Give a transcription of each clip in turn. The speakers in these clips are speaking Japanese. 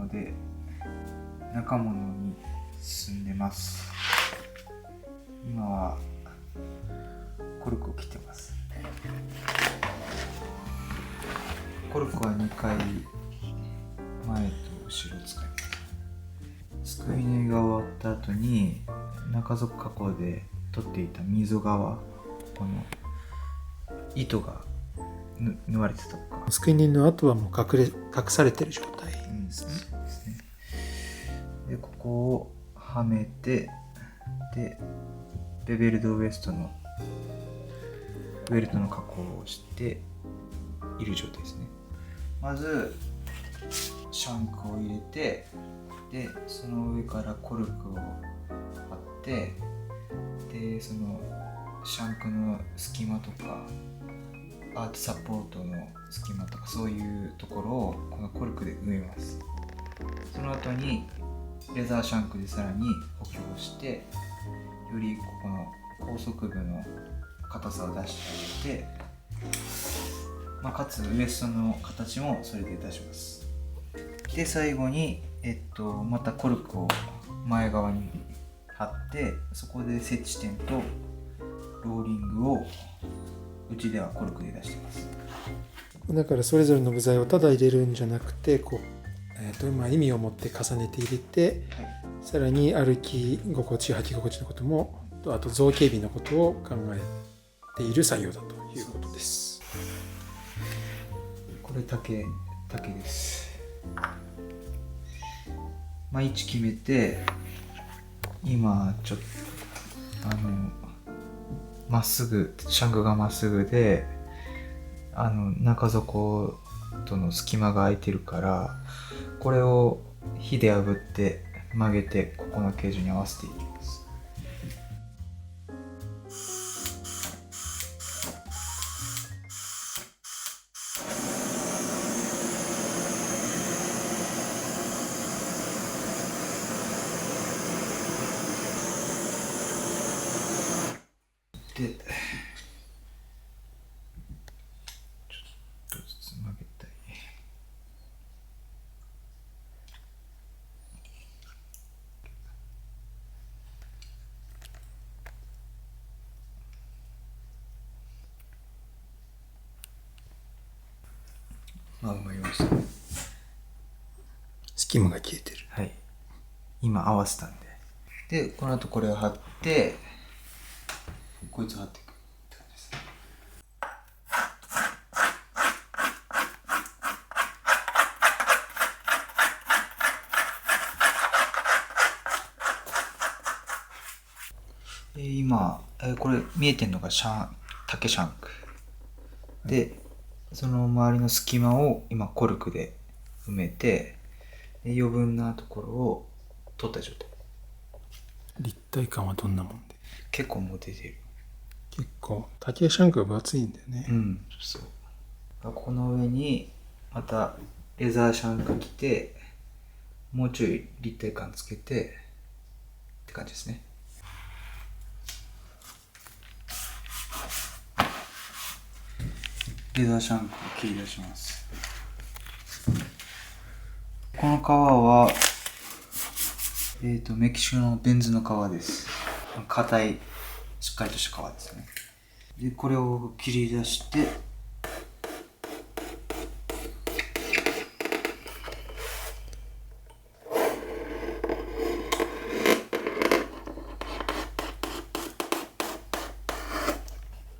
ので中物に進んでます。今はコルクを切ってます。コルクは2回前と後ろを使います。すくい縫いが終わった後に中底加工で取っていた溝側、この糸が縫われてたとか、すくい縫いの後はもう隠されてる状態ですね。そうですね。でここをはめて、でベベルドウエストのウェルトの加工をしている状態ですね。まずシャンクを入れて、でその上からコルクを貼って、でそのシャンクの隙間とかアートサポートの隙間とか、そういうところをこのコルクで埋めます。その後にレザーシャンクでさらに補強して、よりここの高速部の硬さを出してあげて、かつウエストの形もそれで出します。で最後に、またコルクを前側に貼って、そこで接地点とローリングをうちではコルクで出してます。だからそれぞれの部材をただ入れるんじゃなくて、意味を持って重ねて入れて、はい、さらに歩き心地、履き心地のことも、あと造形美のことを考えている作業だということです。これ竹です。位置決めて、今ちょっとまっすぐ、シャンクがまっすぐで、中底との隙間が空いてるから、これを火で炙って曲げて、ここの形状に合わせていきます。で、ちょっとずつ曲げたい。曲がりました。隙間が消えてる。はい。今合わせたんで。で、この後これを貼って、こいつを貼っていくって感じです。今、これ見えてるのが竹シャンクで、その周りの隙間を今コルクで埋めて、余分なところを取った状態。立体感はどんなもんで？結構もう出てる。結構竹シャンクが分厚いんだよね。そう。この上にまたレザーシャンク着て、もうちょい立体感つけてって感じですね。レザーシャンクを切り出します。この革はメキシコのベンズの革です。硬いしっかりとした革ですね。でこれを切り出して、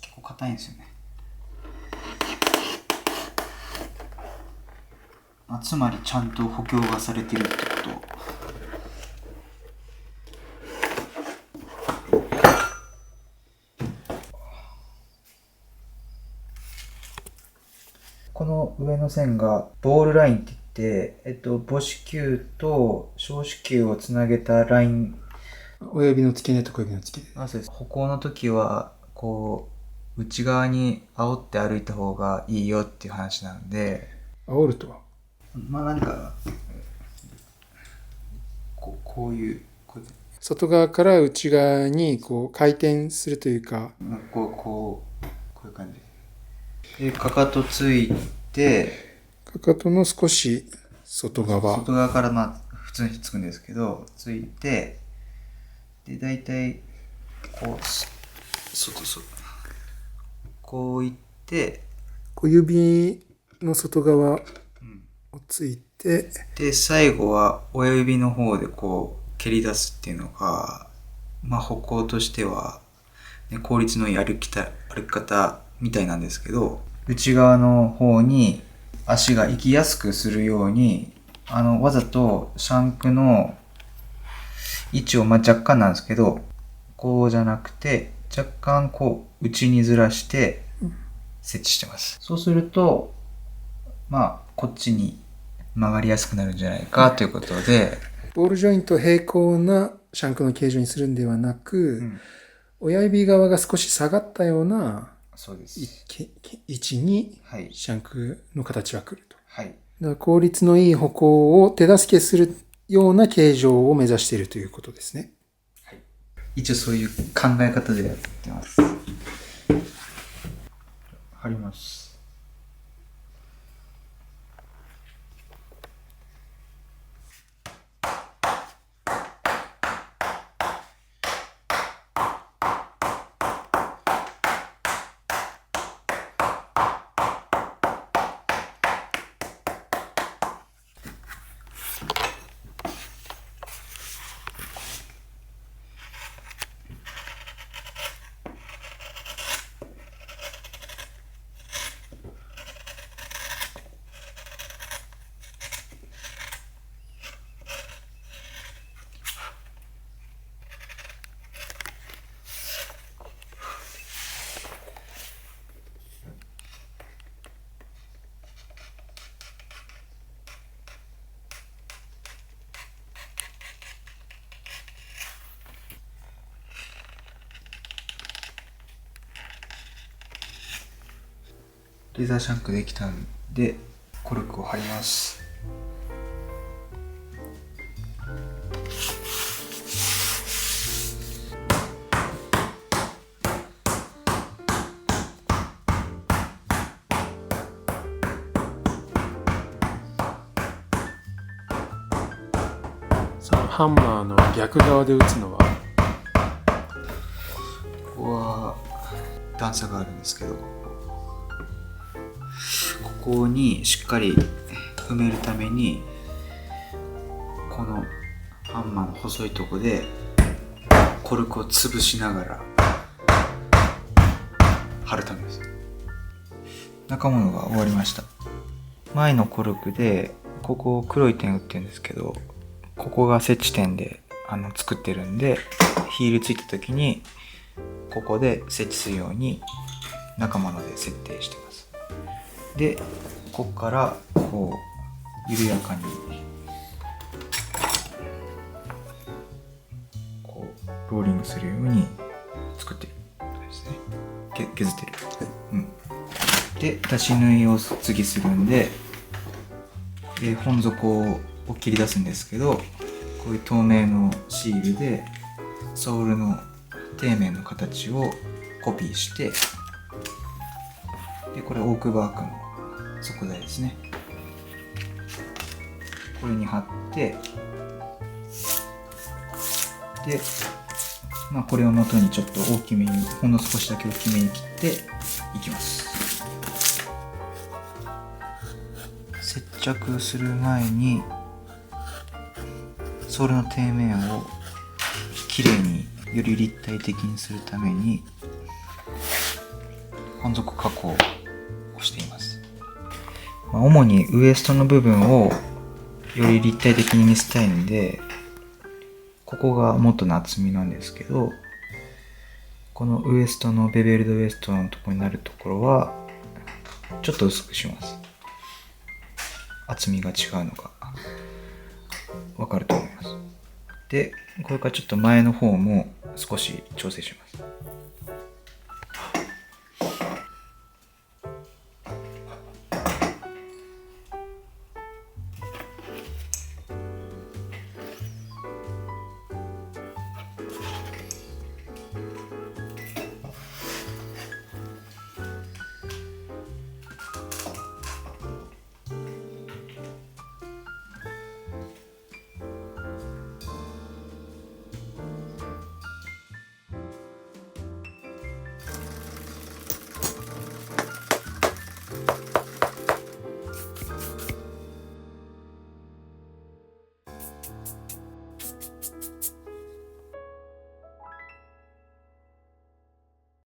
結構硬いんですよね。つまりちゃんと補強がされてるってこと。この上の線がボールラインって言って、母子球と小子球をつなげたライン。親指の付け根と小指の付け根。そうです。歩行の時はこう内側に煽って歩いた方がいいよっていう話なんで。煽るとは何かこういう外側から内側に回転するというか、こういう感じで、かかとついて、かかとの少し外側。外側からまあ普通につくんですけど、ついて、で大体こうこういって、小指の外側をついて、で最後は親指の方でこう蹴り出すっていうのが、まあ歩行としては、ね、効率のいい歩き方みたいなんですけど、内側の方に足が行きやすくするように、わざとシャンクの位置をまあ若干なんですけど、こうじゃなくて若干こう内にずらして設置してます。そうするとまあこっちに曲がりやすくなるんじゃないかということで、ボールジョイント平行なシャンクの形状にするんではなく、親指側が少し下がったようなそうです位置にはいシャンクの形はくると。はい。だから効率のいい歩行を手助けするような形状を目指しているということですね。一応そういう考え方でやってます。貼ります。レーザーシャンクできたんでコルクを貼ります。そのハンマーの逆側で打つのは、ここは段差があるんですけど、ここにしっかり埋めるためにこのハンマーの細いとこでコルクを潰しながら貼るためです。中物が終わりました。前のコルクでここ黒い点打ってるんですけど、ここが接地点で作ってるんで、ヒールついた時にここで設置するように中物で設定してます。でここからこう緩やかにこうローリングするように作ってるですね。削ってる、で出し縫いを次するんで、本底を切り出すんですけど、こういう透明のシールでソールの底面の形をコピーして、でこれオークバークの側材ですね。これに貼って、で、まあ、これを元にちょっと大きめに、ほんの少しだけ大きめに切っていきます。接着する前にソールの底面をきれいにより立体的にするために本底加工をしています。主にウエストの部分をより立体的に見せたいんで、ここが元の厚みなんですけど、このウエストのベベルドウエストのところになるところはちょっと薄くします。厚みが違うのがわかると思います。で、これからちょっと前の方も少し調整します。